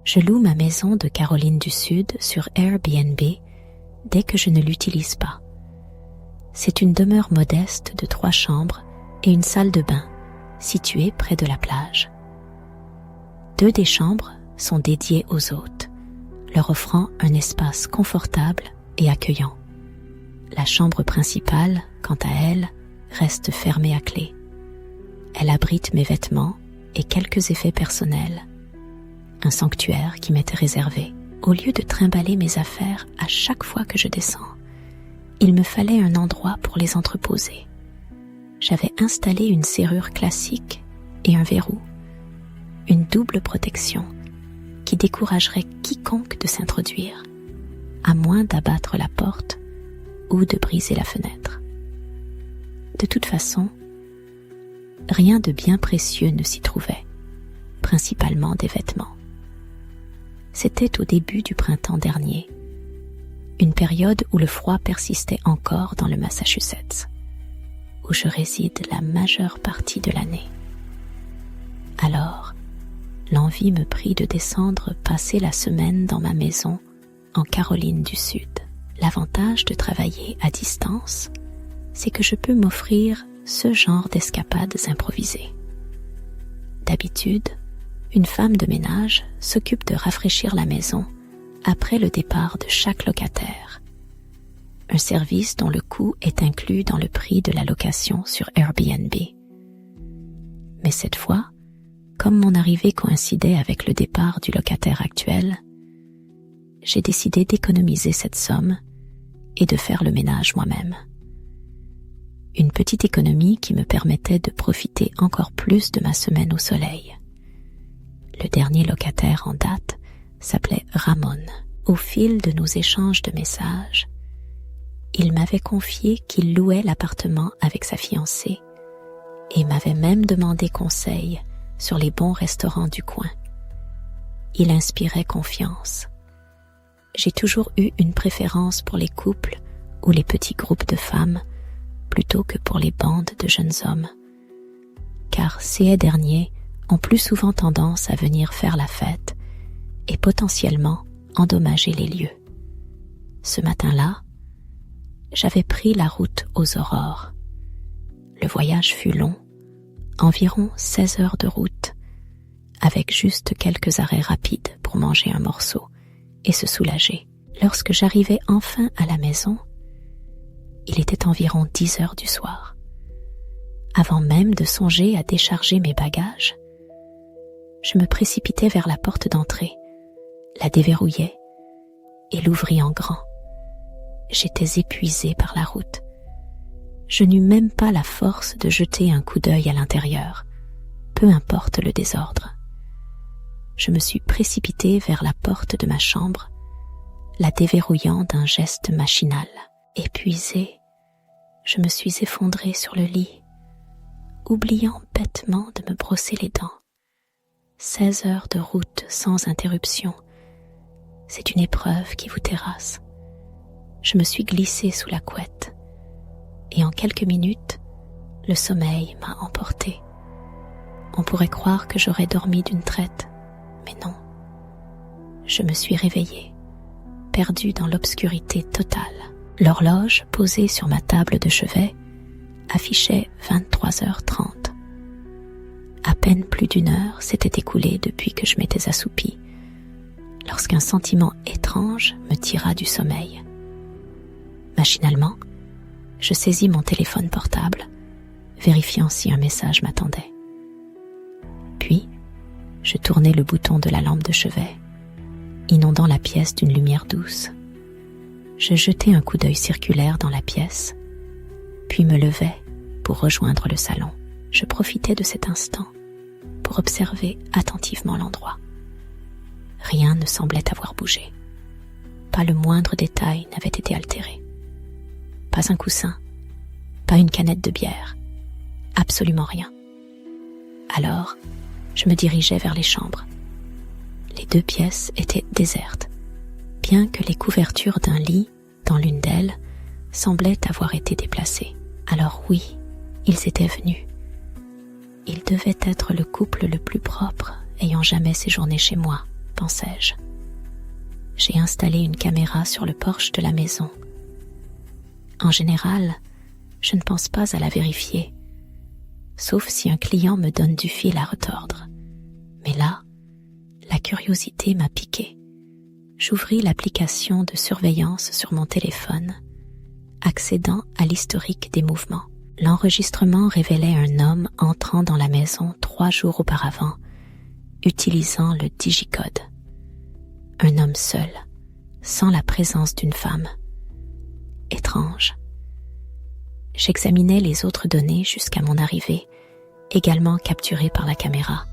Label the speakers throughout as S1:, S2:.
S1: Je loue ma maison de Caroline du Sud sur Airbnb dès que je ne l'utilise pas. C'est une demeure modeste de 3 chambres et une salle de bain située près de la plage. 2 des chambres sont dédiées aux hôtes, leur offrant un espace confortable et accueillant. La chambre principale, quant à elle, reste fermée à clé. Elle abrite mes vêtements et quelques effets personnels. Un sanctuaire qui m'était réservé. Au lieu de trimballer mes affaires à chaque fois que je descends, il me fallait un endroit pour les entreposer. J'avais installé une serrure classique et un verrou, une double protection qui découragerait quiconque de s'introduire, à moins d'abattre la porte ou de briser la fenêtre. De toute façon, rien de bien précieux ne s'y trouvait, principalement des vêtements. C'était au début du printemps dernier, une période où le froid persistait encore dans le Massachusetts, où je réside la majeure partie de l'année. Alors, l'envie me prit de descendre passer la semaine dans ma maison en Caroline du Sud. L'avantage de travailler à distance, c'est que je peux m'offrir ce genre d'escapades improvisées. D'habitude, une femme de ménage s'occupe de rafraîchir la maison après le départ de chaque locataire. Un service dont le coût est inclus dans le prix de la location sur Airbnb. Mais cette fois, comme mon arrivée coïncidait avec le départ du locataire actuel, j'ai décidé d'économiser cette somme et de faire le ménage moi-même. Une petite économie qui me permettait de profiter encore plus de ma semaine au soleil. Le dernier locataire en date s'appelait Ramon. Au fil de nos échanges de messages, il m'avait confié qu'il louait l'appartement avec sa fiancée et m'avait même demandé conseil sur les bons restaurants du coin. Il inspirait confiance. J'ai toujours eu une préférence pour les couples ou les petits groupes de femmes plutôt que pour les bandes de jeunes hommes, car ces derniers ont plus souvent tendance à venir faire la fête et potentiellement endommager les lieux. Ce matin-là, j'avais pris la route aux aurores. Le voyage fut long, environ 16 heures de route, avec juste quelques arrêts rapides pour manger un morceau et se soulager. Lorsque j'arrivai enfin à la maison, il était environ 10 heures du soir. Avant même de songer à décharger mes bagages, je me précipitai vers la porte d'entrée, la déverrouillai et l'ouvris en grand. J'étais épuisée par la route. Je n'eus même pas la force de jeter un coup d'œil à l'intérieur, peu importe le désordre. Je me suis précipitée vers la porte de ma chambre, la déverrouillant d'un geste machinal. Épuisée, je me suis effondrée sur le lit, oubliant bêtement de me brosser les dents. 16 heures de route sans interruption, c'est une épreuve qui vous terrasse. Je me suis glissée sous la couette, et en quelques minutes, le sommeil m'a emportée. On pourrait croire que j'aurais dormi d'une traite, mais non. Je me suis réveillée, perdue dans l'obscurité totale. L'horloge posée sur ma table de chevet affichait 23h30. À peine plus d'une heure s'était écoulée depuis que je m'étais assoupie, lorsqu'un sentiment étrange me tira du sommeil. Machinalement, je saisis mon téléphone portable, vérifiant si un message m'attendait. Puis, je tournai le bouton de la lampe de chevet, inondant la pièce d'une lumière douce. Je jetai un coup d'œil circulaire dans la pièce, puis me levai pour rejoindre le salon. Je profitais de cet instant pour observer attentivement l'endroit. Rien ne semblait avoir bougé. Pas le moindre détail n'avait été altéré. Pas un coussin, pas une canette de bière, absolument rien. Alors, je me dirigeais vers les chambres. Les 2 pièces étaient désertes, bien que les couvertures d'un lit, dans l'une d'elles, semblaient avoir été déplacées. Alors oui, ils étaient venus. Ils devaient être le couple le plus propre ayant jamais séjourné chez moi pensai-je. J'ai installé une caméra sur le porche de la maison. En général, je ne pense pas à la vérifier, sauf si un client me donne du fil à retordre. Mais là, la curiosité m'a piqué. J'ouvris l'application de surveillance sur mon téléphone, accédant à l'historique des mouvements. L'enregistrement révélait un homme entrant dans la maison 3 jours auparavant, utilisant le digicode. Un homme seul, sans la présence d'une femme. Étrange. J'examinais les autres données jusqu'à mon arrivée, également capturées par la caméra.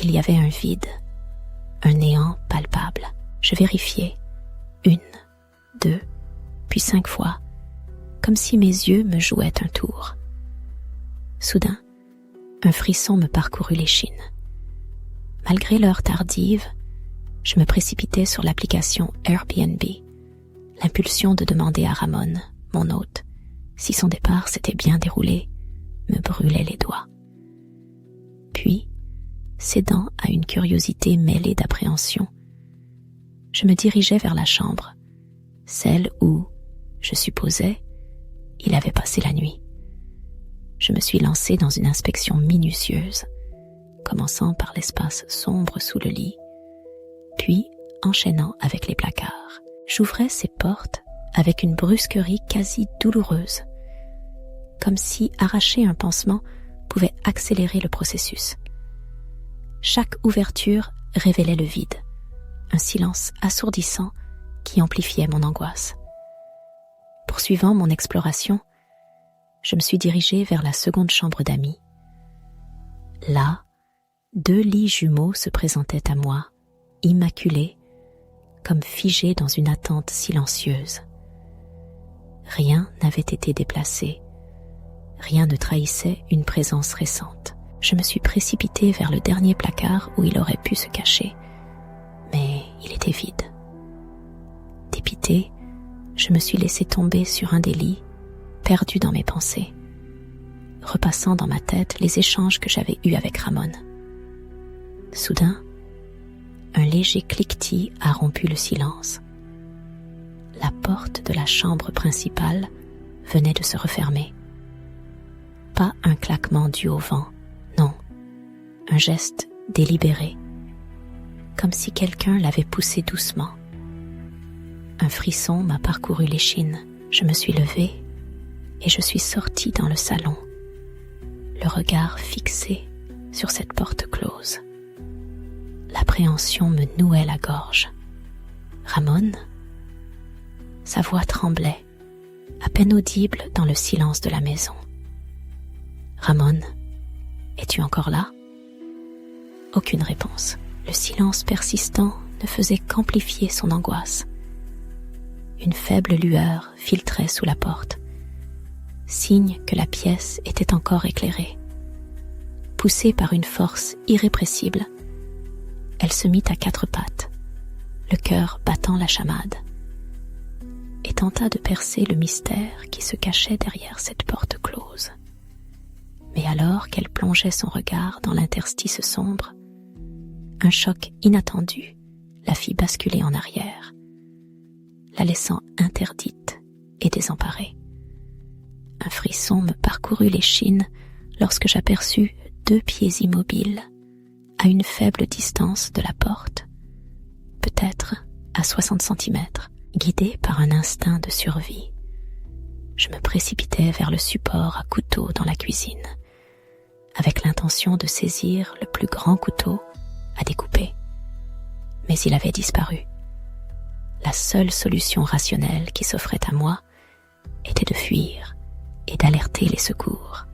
S1: Il y avait un vide, un néant palpable. Je vérifiais 1, 2, puis 5 fois, comme si mes yeux me jouaient un tour. Soudain, un frisson me parcourut l'échine. Malgré l'heure tardive, je me précipitai sur l'application Airbnb, l'impulsion de demander à Ramon, mon hôte, si son départ s'était bien déroulé, me brûlait les doigts. Puis, cédant à une curiosité mêlée d'appréhension, je me dirigeai vers la chambre, celle où, je supposais, il avait passé la nuit. Je me suis lancé dans une inspection minutieuse, commençant par l'espace sombre sous le lit, puis enchaînant avec les placards. J'ouvrais ces portes avec une brusquerie quasi douloureuse, comme si arracher un pansement pouvait accélérer le processus. Chaque ouverture révélait le vide, un silence assourdissant qui amplifiait mon angoisse. Poursuivant mon exploration, je me suis dirigé vers la seconde chambre d'amis. Là, 2 lits jumeaux se présentaient à moi, immaculés, comme figés dans une attente silencieuse. Rien n'avait été déplacé, rien ne trahissait une présence récente. Je me suis précipité vers le dernier placard où il aurait pu se cacher, mais il était vide. Dépité, je me suis laissé tomber sur un des lits, perdu dans mes pensées, repassant dans ma tête les échanges que j'avais eus avec Ramon. Soudain, un léger cliquetis a rompu le silence. La porte de la chambre principale venait de se refermer. Pas un claquement dû au vent, non, un geste délibéré, comme si quelqu'un l'avait poussé doucement. Un frisson m'a parcouru l'échine. Je me suis levée et je suis sortie dans le salon, le regard fixé sur cette porte close. L'appréhension me nouait la gorge. Ramon? Sa voix tremblait, à peine audible dans le silence de la maison. Ramon, es-tu encore là? Aucune réponse. Le silence persistant ne faisait qu'amplifier son angoisse. Une faible lueur filtrait sous la porte, signe que la pièce était encore éclairée. Poussée par une force irrépressible, elle se mit à 4 pattes, le cœur battant la chamade, et tenta de percer le mystère qui se cachait derrière cette porte close. Mais alors qu'elle plongeait son regard dans l'interstice sombre, un choc inattendu la fit basculer en arrière, la laissant interdite et désemparée. Un frisson me parcourut l'échine lorsque j'aperçus 2 pieds immobiles, à une faible distance de la porte, peut-être à 60 centimètres, guidé par un instinct de survie. Je me précipitai vers le support à couteau dans la cuisine, avec l'intention de saisir le plus grand couteau à découper. Mais il avait disparu. La seule solution rationnelle qui s'offrait à moi était de fuir et d'alerter les secours.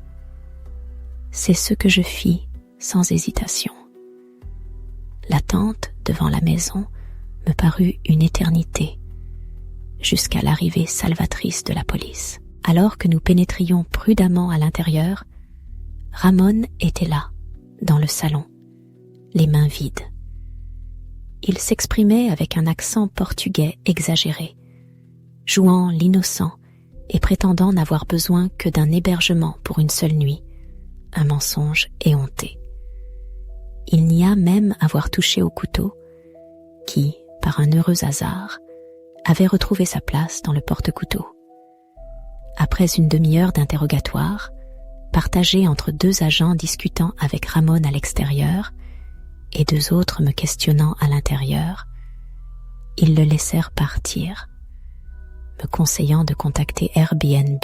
S1: C'est ce que je fis sans hésitation. L'attente devant la maison me parut une éternité, jusqu'à l'arrivée salvatrice de la police. Alors que nous pénétrions prudemment à l'intérieur, Ramon était là, dans le salon, les mains vides. Il s'exprimait avec un accent portugais exagéré, jouant l'innocent et prétendant n'avoir besoin que d'un hébergement pour une seule nuit, un mensonge éhonté. Il nia même avoir touché au couteau, qui, par un heureux hasard, avait retrouvé sa place dans le porte-couteau. Après une demi-heure d'interrogatoire, partagée entre 2 agents discutant avec Ramon à l'extérieur et 2 autres me questionnant à l'intérieur, ils le laissèrent partir, me conseillant de contacter Airbnb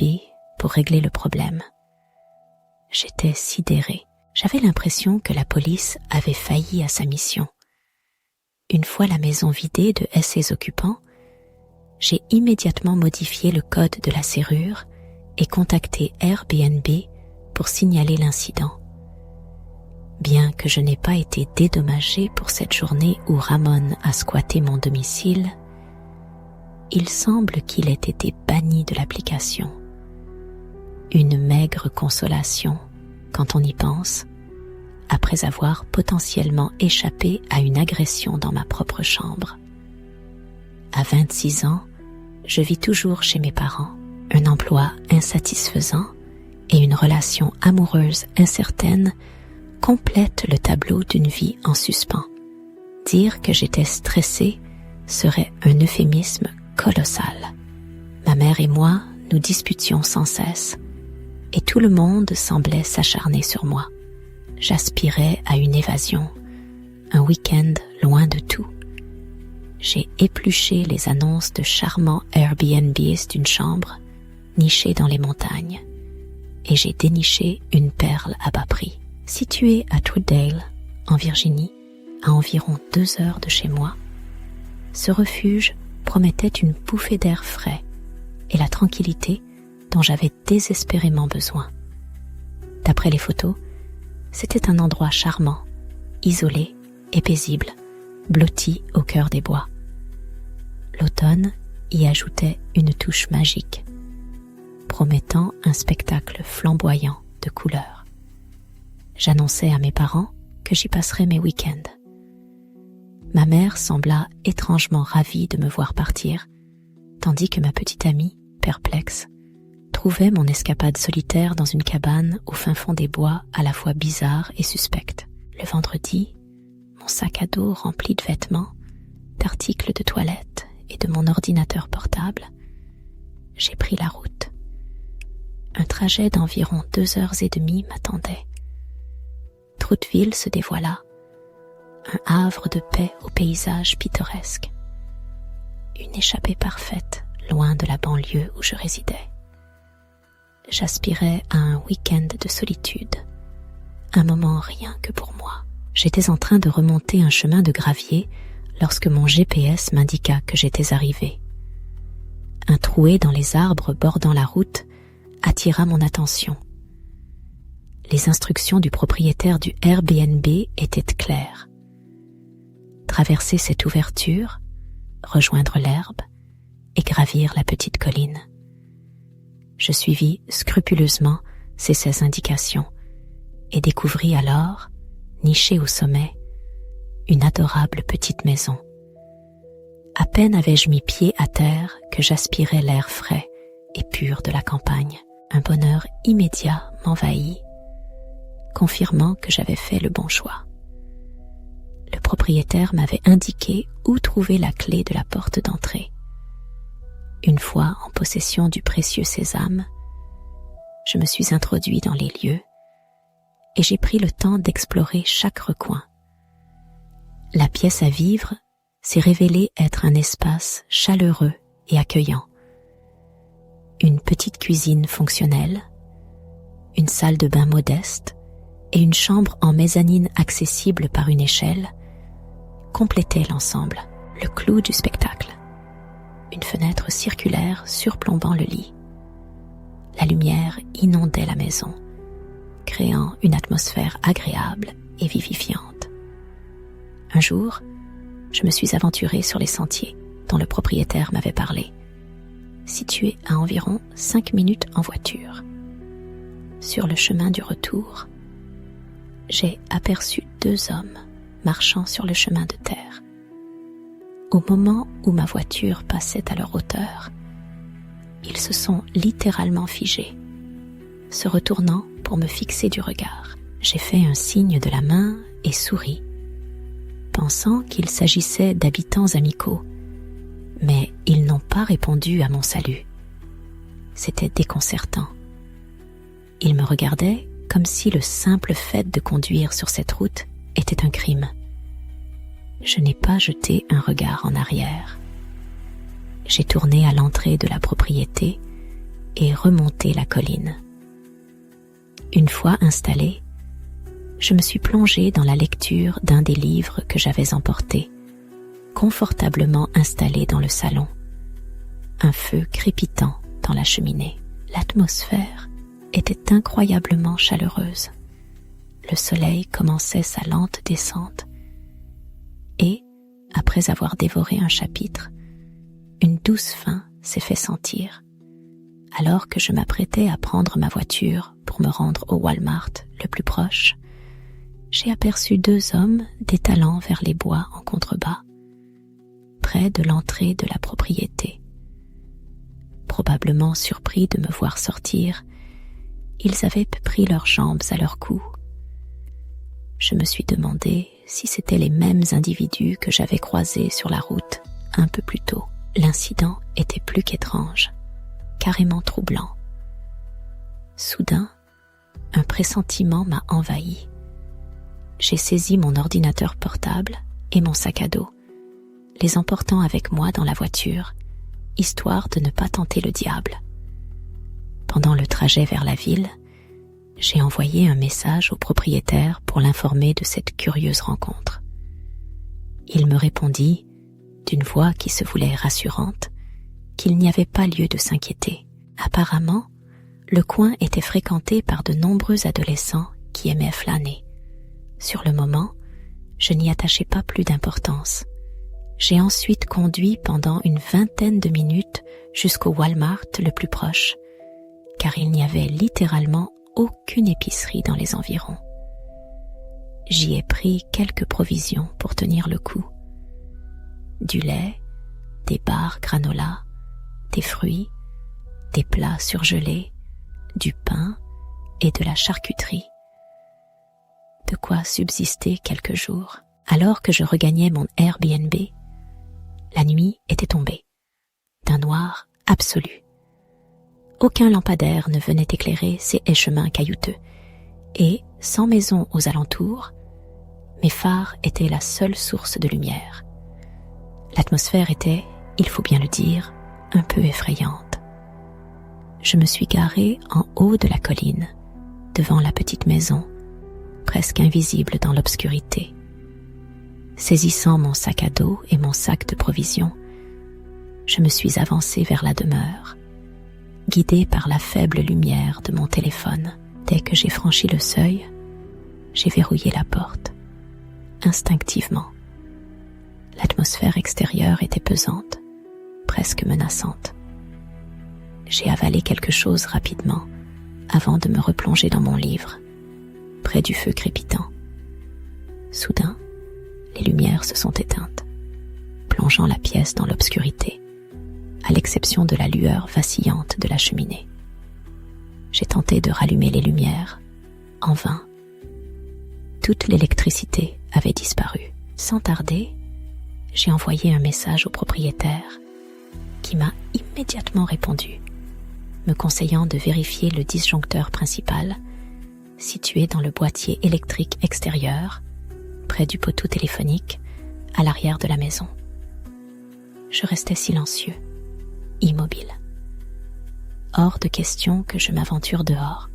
S1: pour régler le problème. J'étais sidérée. J'avais l'impression que la police avait failli à sa mission. Une fois la maison vidée de ses occupants, j'ai immédiatement modifié le code de la serrure et contacté Airbnb pour signaler l'incident. Bien que je n'ai pas été dédommagée pour cette journée où Ramon a squatté mon domicile, il semble qu'il ait été banni de l'application. Une maigre consolation, quand on y pense, après avoir potentiellement échappé à une agression dans ma propre chambre. À 26 ans, je vis toujours chez mes parents, un emploi insatisfaisant et une relation amoureuse incertaine complètent le tableau d'une vie en suspens. Dire que j'étais stressée serait un euphémisme colossal. Ma mère et moi nous disputions sans cesse, et tout le monde semblait s'acharner sur moi. J'aspirais à une évasion, un week-end loin de tout. J'ai épluché les annonces de charmants Airbnbs d'une chambre, nichée dans les montagnes, et j'ai déniché une perle à bas prix. Située à Troutdale, en Virginie, à environ 2 heures de chez moi, ce refuge promettait une bouffée d'air frais et la tranquillité dont j'avais désespérément besoin. D'après les photos, c'était un endroit charmant, isolé et paisible, blotti au cœur des bois. L'automne y ajoutait une touche magique, promettant un spectacle flamboyant de couleurs. J'annonçais à mes parents que j'y passerais mes week-ends. Ma mère sembla étrangement ravie de me voir partir, tandis que ma petite amie, perplexe, trouvait mon escapade solitaire dans une cabane au fin fond des bois à la fois bizarre et suspecte. Le vendredi, mon sac à dos rempli de vêtements, d'articles de toilette et de mon ordinateur portable, j'ai pris la route. Un trajet d'environ 2h30 m'attendait. Trouteville se dévoila, un havre de paix au paysage pittoresque. Une échappée parfaite, loin de la banlieue où je résidais. J'aspirais à un week-end de solitude, un moment rien que pour moi. J'étais en train de remonter un chemin de gravier lorsque mon GPS m'indiqua que j'étais arrivée. Un troué dans les arbres bordant la route attira mon attention. Les instructions du propriétaire du Airbnb étaient claires. Traverser cette ouverture, rejoindre l'herbe et gravir la petite colline. Je suivis scrupuleusement ces indications et découvris alors, nichée au sommet, une adorable petite maison. À peine avais-je mis pied à terre que j'aspirais l'air frais et pur de la campagne. Un bonheur immédiat m'envahit, confirmant que j'avais fait le bon choix. Le propriétaire m'avait indiqué où trouver la clé de la porte d'entrée. Une fois en possession du précieux sésame, je me suis introduit dans les lieux et j'ai pris le temps d'explorer chaque recoin. La pièce à vivre s'est révélée être un espace chaleureux et accueillant. Une petite cuisine fonctionnelle, une salle de bain modeste et une chambre en mezzanine accessible par une échelle complétaient l'ensemble, le clou du spectacle. Une fenêtre circulaire surplombant le lit. La lumière inondait la maison, créant une atmosphère agréable et vivifiante. Un jour, je me suis aventurée sur les sentiers dont le propriétaire m'avait parlé, situés à environ 5 minutes en voiture. Sur le chemin du retour, j'ai aperçu 2 hommes marchant sur le chemin de terre. Au moment où ma voiture passait à leur hauteur, ils se sont littéralement figés. Se retournant pour me fixer du regard, j'ai fait un signe de la main et souri, pensant qu'il s'agissait d'habitants amicaux, mais ils n'ont pas répondu à mon salut. C'était déconcertant. Ils me regardaient comme si le simple fait de conduire sur cette route était un crime. Je n'ai pas jeté un regard en arrière. J'ai tourné à l'entrée de la propriété et remonté la colline. Une fois installée, je me suis plongée dans la lecture d'un des livres que j'avais emportés, confortablement installé dans le salon, un feu crépitant dans la cheminée. L'atmosphère était incroyablement chaleureuse. Le soleil commençait sa lente descente et, après avoir dévoré un chapitre, une douce faim s'est fait sentir. Alors que je m'apprêtais à prendre ma voiture pour me rendre au Walmart le plus proche, j'ai aperçu 2 hommes détalant vers les bois en contrebas, près de l'entrée de la propriété. Probablement surpris de me voir sortir, ils avaient pris leurs jambes à leur cou. Je me suis demandé si c'étaient les mêmes individus que j'avais croisés sur la route un peu plus tôt. L'incident était plus qu'étrange, carrément troublant. Soudain, un pressentiment m'a envahi. J'ai saisi mon ordinateur portable et mon sac à dos, les emportant avec moi dans la voiture, histoire de ne pas tenter le diable. Pendant le trajet vers la ville, j'ai envoyé un message au propriétaire pour l'informer de cette curieuse rencontre. Il me répondit, d'une voix qui se voulait rassurante, qu'il n'y avait pas lieu de s'inquiéter. Apparemment, le coin était fréquenté par de nombreux adolescents qui aimaient flâner. Sur le moment, je n'y attachais pas plus d'importance. J'ai ensuite conduit pendant une 20aine de minutes jusqu'au Walmart le plus proche, car il n'y avait littéralement aucune épicerie dans les environs. J'y ai pris quelques provisions pour tenir le coup. Du lait, des barres granola, des fruits, des plats surgelés, du pain et de la charcuterie. De quoi subsister quelques jours. Alors que je regagnais mon Airbnb, la nuit était tombée, d'un noir absolu. Aucun lampadaire ne venait éclairer ces haies chemins caillouteux, et, sans maison aux alentours, mes phares étaient la seule source de lumière. L'atmosphère était, il faut bien le dire, un peu effrayante. Je me suis garée en haut de la colline, devant la petite maison, presque invisible dans l'obscurité. Saisissant mon sac à dos et mon sac de provisions, je me suis avancée vers la demeure, guidée par la faible lumière de mon téléphone. Dès que j'ai franchi le seuil, j'ai verrouillé la porte, instinctivement. L'atmosphère extérieure était pesante, presque menaçante. J'ai avalé quelque chose rapidement avant de me replonger dans mon livre, près du feu crépitant. Soudain, les lumières se sont éteintes, plongeant la pièce dans l'obscurité, à l'exception de la lueur vacillante de la cheminée. J'ai tenté de rallumer les lumières, en vain. Toute l'électricité avait disparu. Sans tarder, j'ai envoyé un message au propriétaire, qui m'a immédiatement répondu, me conseillant de vérifier le disjoncteur principal, situé dans le boîtier électrique extérieur, près du poteau téléphonique, à l'arrière de la maison. Je restais silencieux, immobile. Hors de question que je m'aventure dehors,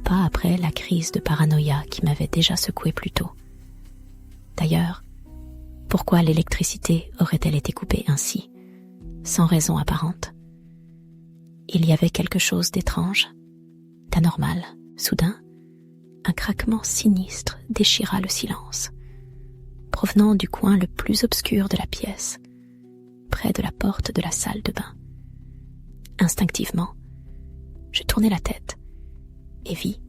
S1: pas après la crise de paranoïa qui m'avait déjà secoué plus tôt. D'ailleurs, pourquoi l'électricité aurait-elle été coupée ainsi, sans raison apparente? Il y avait quelque chose d'étrange, d'anormal. Soudain, un craquement sinistre déchira le silence, provenant du coin le plus obscur de la pièce, près de la porte de la salle de bain. Instinctivement, je tournai la tête et vis,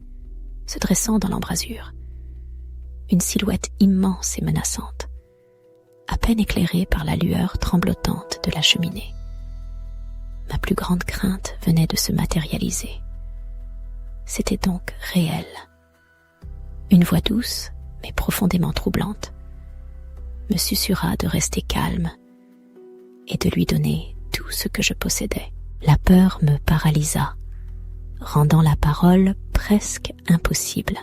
S1: se dressant dans l'embrasure, une silhouette immense et menaçante, à peine éclairée par la lueur tremblotante de la cheminée. Ma plus grande crainte venait de se matérialiser. C'était donc réel. Une voix douce, mais profondément troublante, me susurra de rester calme et de lui donner tout ce que je possédais. La peur me paralysa, rendant la parole presque impossible.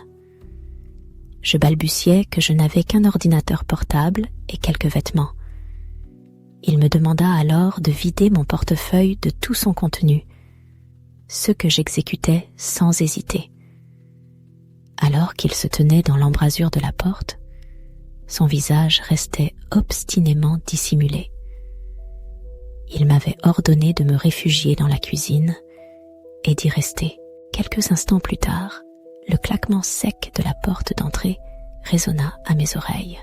S1: Je balbutiai que je n'avais qu'un ordinateur portable et quelques vêtements. Il me demanda alors de vider mon portefeuille de tout son contenu, ce que j'exécutais sans hésiter. Alors qu'il se tenait dans l'embrasure de la porte, son visage restait obstinément dissimulé. Il m'avait ordonné de me réfugier dans la cuisine et d'y rester. Quelques instants plus tard, le claquement sec de la porte d'entrée résonna à mes oreilles.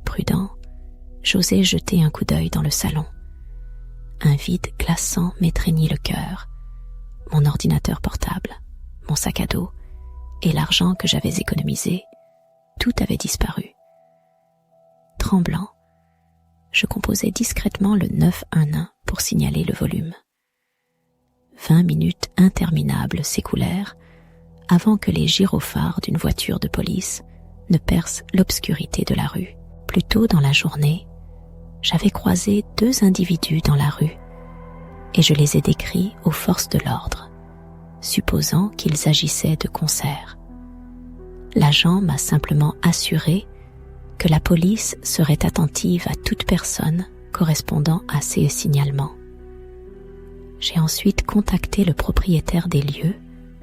S1: Prudent, j'osai jeter un coup d'œil dans le salon. Un vide glaçant m'étreignit le cœur. Mon ordinateur portable, mon sac à dos et l'argent que j'avais économisé, tout avait disparu. Tremblant, je composai discrètement le 911 pour signaler le volume. 20 minutes interminables s'écoulèrent avant que les gyrophares d'une voiture de police ne percent l'obscurité de la rue. Plus tôt dans la journée, j'avais croisé 2 individus dans la rue et je les ai décrits aux forces de l'ordre, supposant qu'ils agissaient de concert. L'agent m'a simplement assuré que la police serait attentive à toute personne correspondant à ces signalements. J'ai ensuite contacté le propriétaire des lieux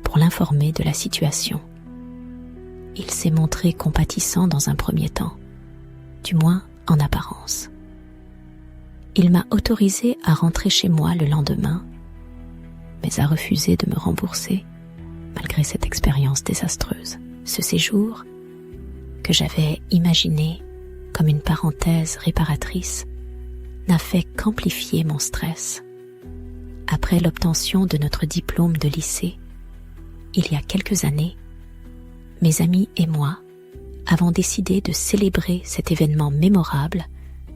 S1: pour l'informer de la situation. Il s'est montré compatissant dans un premier temps, du moins en apparence. Il m'a autorisé à rentrer chez moi le lendemain, mais a refusé de me rembourser malgré cette expérience désastreuse. Ce séjour, que j'avais imaginé comme une parenthèse réparatrice, n'a fait qu'amplifier mon stress. Après l'obtention de notre diplôme de lycée, il y a quelques années, mes amis et moi avons décidé de célébrer cet événement mémorable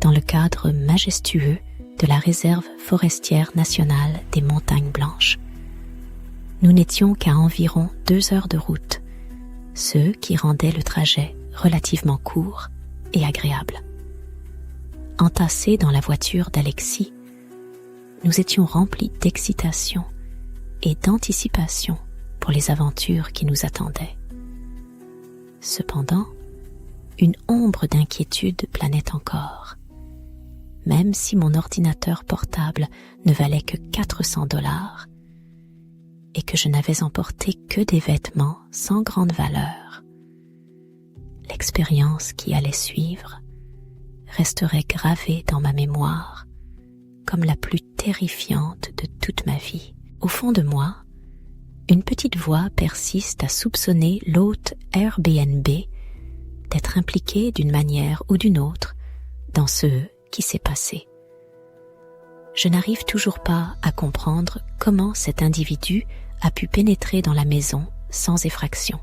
S1: dans le cadre majestueux de la réserve forestière nationale des Montagnes Blanches. Nous n'étions qu'à environ 2 heures de route, ce qui rendait le trajet relativement court et agréable. Entassés dans la voiture d'Alexis, nous étions remplis d'excitation et d'anticipation pour les aventures qui nous attendaient. Cependant, une ombre d'inquiétude planait encore. Même si mon ordinateur portable ne valait que $400 et que je n'avais emporté que des vêtements sans grande valeur, l'expérience qui allait suivre resterait gravée dans ma mémoire comme la plus terrifiante de toute ma vie. Au fond de moi, une petite voix persiste à soupçonner l'hôte Airbnb d'être impliqué d'une manière ou d'une autre dans ce qui s'est passé. Je n'arrive toujours pas à comprendre comment cet individu a pu pénétrer dans la maison sans effraction.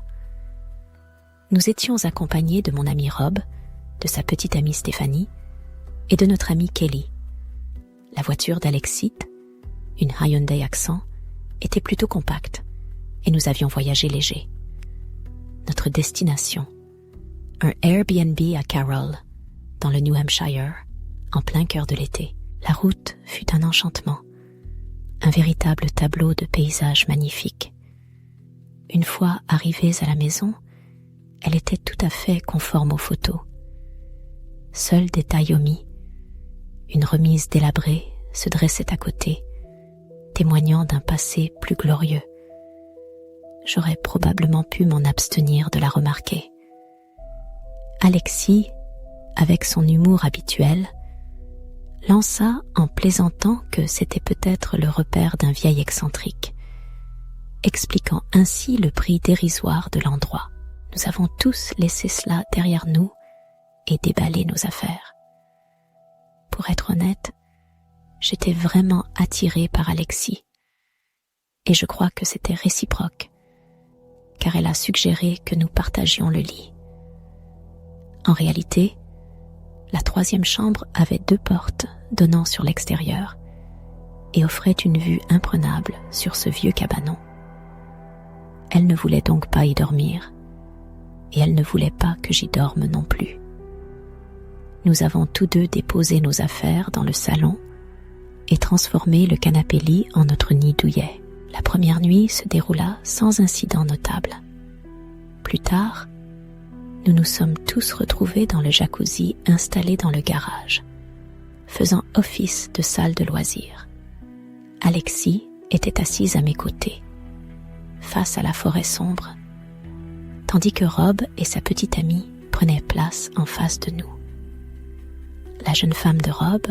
S1: Nous étions accompagnés de mon ami Rob, de sa petite amie Stéphanie et de notre amie Kelly. La voiture d'Alexis, une Hyundai Accent, était plutôt compacte et nous avions voyagé léger. Notre destination, un Airbnb à Carroll, dans le New Hampshire, en plein cœur de l'été. La route fut un enchantement, un véritable tableau de paysages magnifiques. Une fois arrivés à la maison, elle était tout à fait conforme aux photos. Seul détail omis, une remise délabrée se dressait à côté, témoignant d'un passé plus glorieux. J'aurais probablement pu m'en abstenir de la remarquer. Alexis, avec son humour habituel, lança en plaisantant que c'était peut-être le repère d'un vieil excentrique, expliquant ainsi le prix dérisoire de l'endroit. Nous avons tous laissé cela derrière nous et déballé nos affaires. Pour être honnête, j'étais vraiment attirée par Alexis, et je crois que c'était réciproque, car elle a suggéré que nous partagions le lit. En réalité, la 3e chambre avait 2 portes donnant sur l'extérieur et offrait une vue imprenable sur ce vieux cabanon. Elle ne voulait donc pas y dormir, et elle ne voulait pas que j'y dorme non plus. nous avons tous deux déposé nos affaires dans le salon et transformé le canapé-lit en notre nid douillet. La première nuit se déroula sans incident notable. Plus tard, nous nous sommes tous retrouvés dans le jacuzzi installé dans le garage, faisant office de salle de loisirs. Alexis était assise à mes côtés, face à la forêt sombre, tandis que Rob et sa petite amie prenaient place en face de nous. La jeune femme de Rob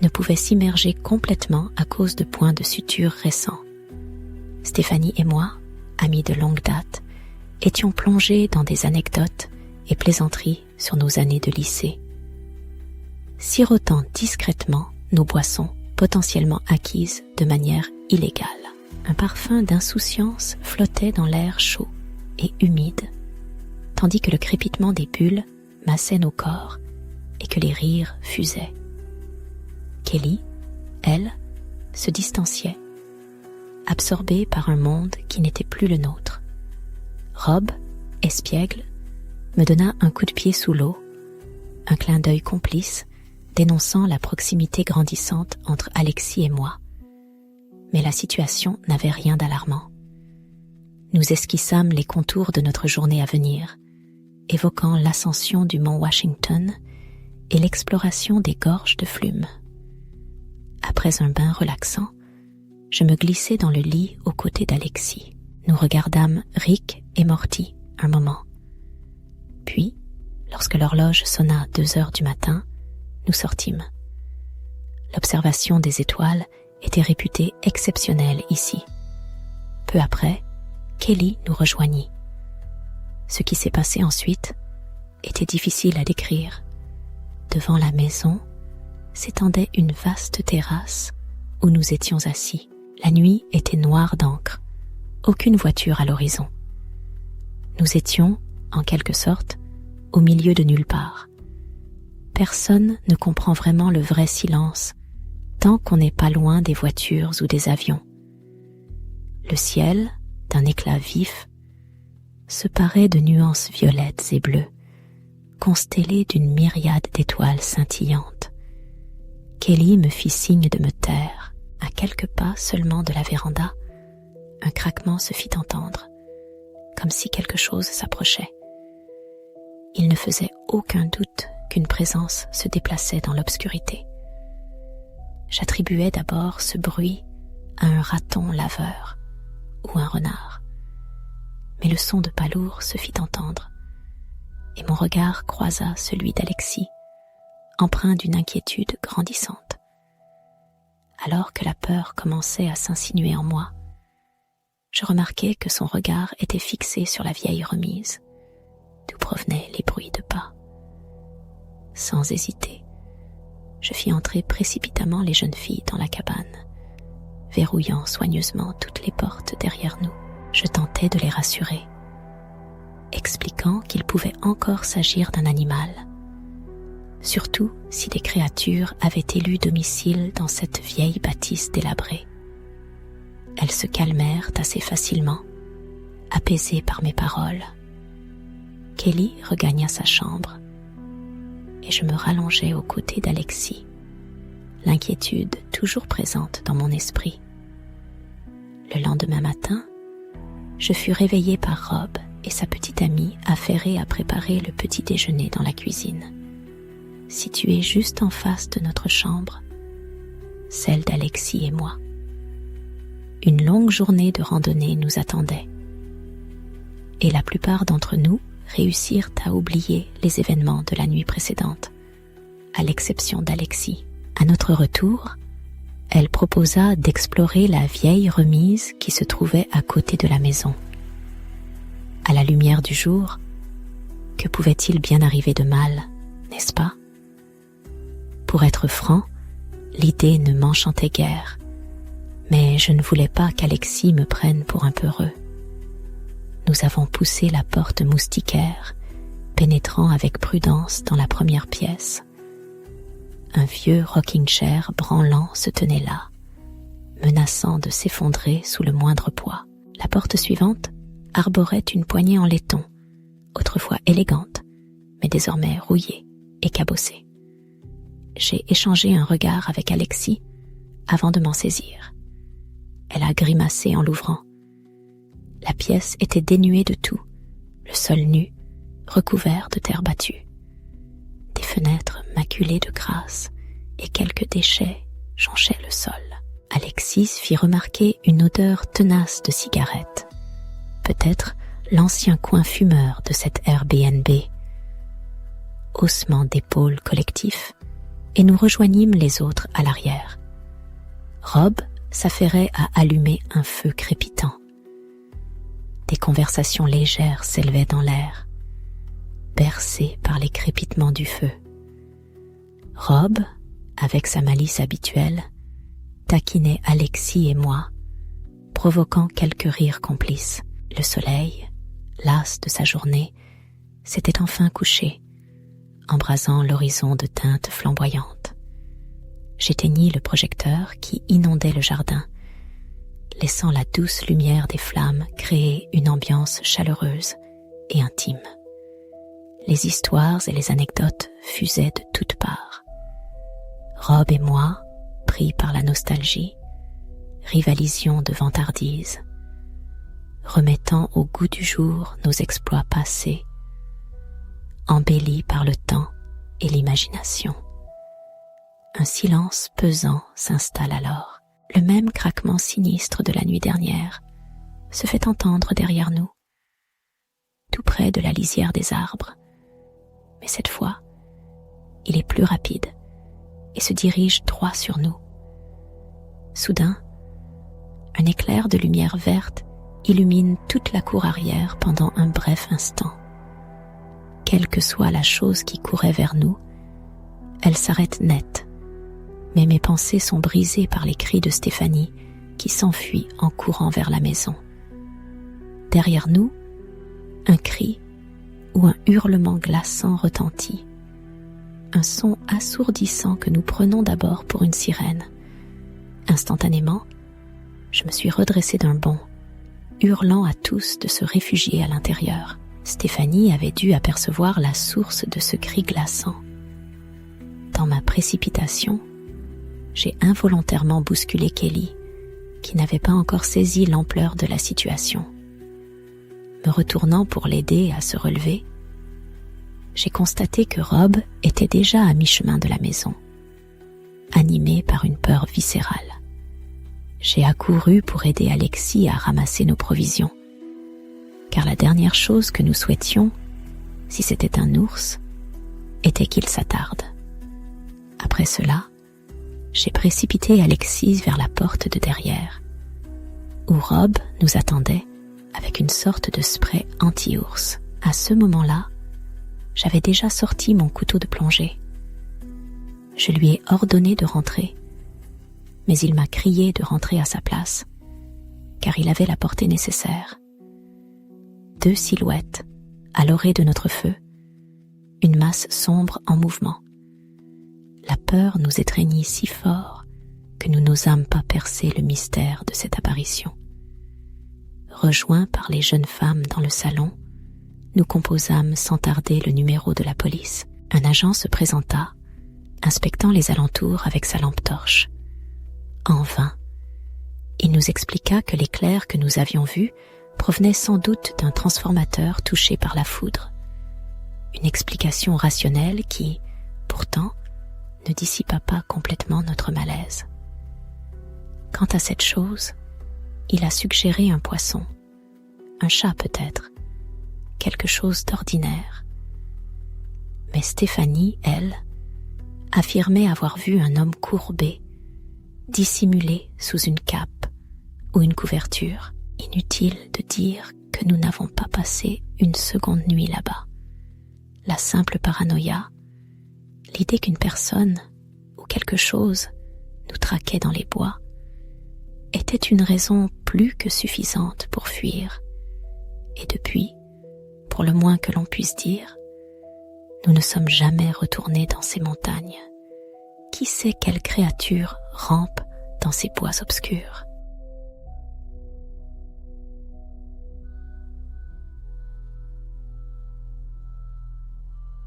S1: ne pouvait s'immerger complètement à cause de points de suture récents. Stéphanie et moi, amies de longue date, étions plongés dans des anecdotes et plaisanteries sur nos années de lycée, sirotant discrètement nos boissons potentiellement acquises de manière illégale. Un parfum d'insouciance flottait dans l'air chaud et humide, tandis que le crépitement des bulles massait nos corps et que les rires fusaient. Kelly, elle, se distanciait, absorbée par un monde qui n'était plus le nôtre. Rob, espiègle, me donna un coup de pied sous l'eau, un clin d'œil complice dénonçant la proximité grandissante entre Alexis et moi. Mais la situation n'avait rien d'alarmant. Nous esquissâmes les contours de notre journée à venir, évoquant l'ascension du mont Washington et l'exploration des gorges de Flume. Après un bain relaxant, je me glissai dans le lit aux côtés d'Alexis. Nous regardâmes Rick et Morty un moment. Puis, lorsque l'horloge sonna 2 heures du matin, nous sortîmes. L'observation des étoiles était réputée exceptionnelle ici. Peu après, Kelly nous rejoignit. Ce qui s'est passé ensuite était difficile à décrire. Devant la maison s'étendait une vaste terrasse où nous étions assis. La nuit était noire d'encre, aucune voiture à l'horizon. Nous étions, en quelque sorte, au milieu de nulle part. Personne ne comprend vraiment le vrai silence tant qu'on n'est pas loin des voitures ou des avions. Le ciel, d'un éclat vif, se parait de nuances violettes et bleues, constellé d'une myriade d'étoiles scintillantes. Kelly me fit signe de me taire. À quelques pas seulement de la véranda, un craquement se fit entendre, comme si quelque chose s'approchait. Il ne faisait aucun doute qu'une présence se déplaçait dans l'obscurité. J'attribuais d'abord ce bruit à un raton laveur ou un renard. Mais le son de pas lourd se fit entendre, et mon regard croisa celui d'Alexis, empreint d'une inquiétude grandissante. Alors que la peur commençait à s'insinuer en moi, je remarquai que son regard était fixé sur la vieille remise, d'où provenaient les bruits de pas. Sans hésiter, je fis entrer précipitamment les jeunes filles dans la cabane, verrouillant soigneusement toutes les portes derrière nous. Je tentai de les rassurer, expliquant qu'il pouvait encore s'agir d'un animal, surtout si des créatures avaient élu domicile dans cette vieille bâtisse délabrée. Elles se calmèrent assez facilement, apaisées par mes paroles. Kelly regagna sa chambre, et je me rallongeai aux côtés d'Alexis, l'inquiétude toujours présente dans mon esprit. Le lendemain matin, je fus réveillée par Rob et sa petite amie affairée à préparer le petit déjeuner dans la cuisine, située juste en face de notre chambre, celle d'Alexis et moi. Une longue journée de randonnée nous attendait, et la plupart d'entre nous réussirent à oublier les événements de la nuit précédente, à l'exception d'Alexis. À notre retour, elle proposa d'explorer la vieille remise qui se trouvait à côté de la maison. À la lumière du jour, que pouvait-il bien arriver de mal, n'est-ce pas? Pour être franc, l'idée ne m'enchantait guère, mais je ne voulais pas qu'Alexis me prenne pour un peureux. Nous avons poussé la porte moustiquaire, pénétrant avec prudence dans la première pièce. Un vieux rocking chair branlant se tenait là, menaçant de s'effondrer sous le moindre poids. La porte suivante arborait une poignée en laiton, autrefois élégante, mais désormais rouillée et cabossée. J'ai échangé un regard avec Alexis avant de m'en saisir. Elle a grimacé en l'ouvrant. La pièce était dénuée de tout, le sol nu, recouvert de terre battue. Des fenêtres maculées de crasse et quelques déchets jonchaient le sol. Alexis fit remarquer une odeur tenace de cigarette. Peut-être l'ancien coin fumeur de cette Airbnb. Haussement d'épaules collectif, et nous rejoignîmes les autres à l'arrière. Rob s'affairait à allumer un feu crépitant. Des conversations légères s'élevaient dans l'air, bercées par les crépitements du feu. Rob, avec sa malice habituelle, taquinait Alexis et moi, provoquant quelques rires complices. Le soleil, las de sa journée, s'était enfin couché, embrasant l'horizon de teintes flamboyantes. J'éteignis le projecteur qui inondait le jardin, laissant la douce lumière des flammes créer une ambiance chaleureuse et intime. Les histoires et les anecdotes fusaient de toutes parts. Rob et moi, pris par la nostalgie, rivalisions de vantardises, remettant au goût du jour nos exploits passés, embellis par le temps et l'imagination. Un silence pesant s'installe alors. Le même craquement sinistre de la nuit dernière se fait entendre derrière nous, tout près de la lisière des arbres. Mais cette fois, il est plus rapide et se dirige droit sur nous. Soudain, un éclair de lumière verte illumine toute la cour arrière pendant un bref instant. Quelle que soit la chose qui courait vers nous, elle s'arrête net. Mais mes pensées sont brisées par les cris de Stéphanie qui s'enfuit en courant vers la maison. Derrière nous, un cri ou un hurlement glaçant retentit. Un son assourdissant que nous prenons d'abord pour une sirène. Instantanément, je me suis redressée d'un bond, hurlant à tous de se réfugier à l'intérieur. Stéphanie avait dû apercevoir la source de ce cri glaçant. Dans ma précipitation, j'ai involontairement bousculé Kelly, qui n'avait pas encore saisi l'ampleur de la situation. Me retournant pour l'aider à se relever, j'ai constaté que Rob était déjà à mi-chemin de la maison, animé par une peur viscérale. J'ai accouru pour aider Alexis à ramasser nos provisions, car la dernière chose que nous souhaitions, si c'était un ours, était qu'il s'attarde. Après cela, j'ai précipité Alexis vers la porte de derrière, où Rob nous attendait avec une sorte de spray anti-ours. À ce moment-là, j'avais déjà sorti mon couteau de plongée. Je lui ai ordonné de rentrer, mais il m'a crié de rentrer à sa place, car il avait la portée nécessaire. 2 silhouettes, à l'orée de notre feu, une masse sombre en mouvement. La peur nous étreignit si fort que nous n'osâmes pas percer le mystère de cette apparition. Rejoints par les jeunes femmes dans le salon, nous composâmes sans tarder le numéro de la police. Un agent se présenta, inspectant les alentours avec sa lampe torche. En vain, il nous expliqua que l'éclair que nous avions vu provenait sans doute d'un transformateur touché par la foudre. Une explication rationnelle qui, pourtant, ne dissipa pas complètement notre malaise. Quant à cette chose, il a suggéré un poisson, un chat peut-être, quelque chose d'ordinaire. Mais Stéphanie, elle, affirmait avoir vu un homme courbé, dissimulé sous une cape ou une couverture. Inutile de dire que nous n'avons pas passé une seconde nuit là-bas. La simple paranoïa, l'idée qu'une personne ou quelque chose nous traquait dans les bois, était une raison plus que suffisante pour fuir. Et depuis, pour le moins que l'on puisse dire, nous ne sommes jamais retournés dans ces montagnes. Qui sait quelle créature rampe dans ces bois obscurs ?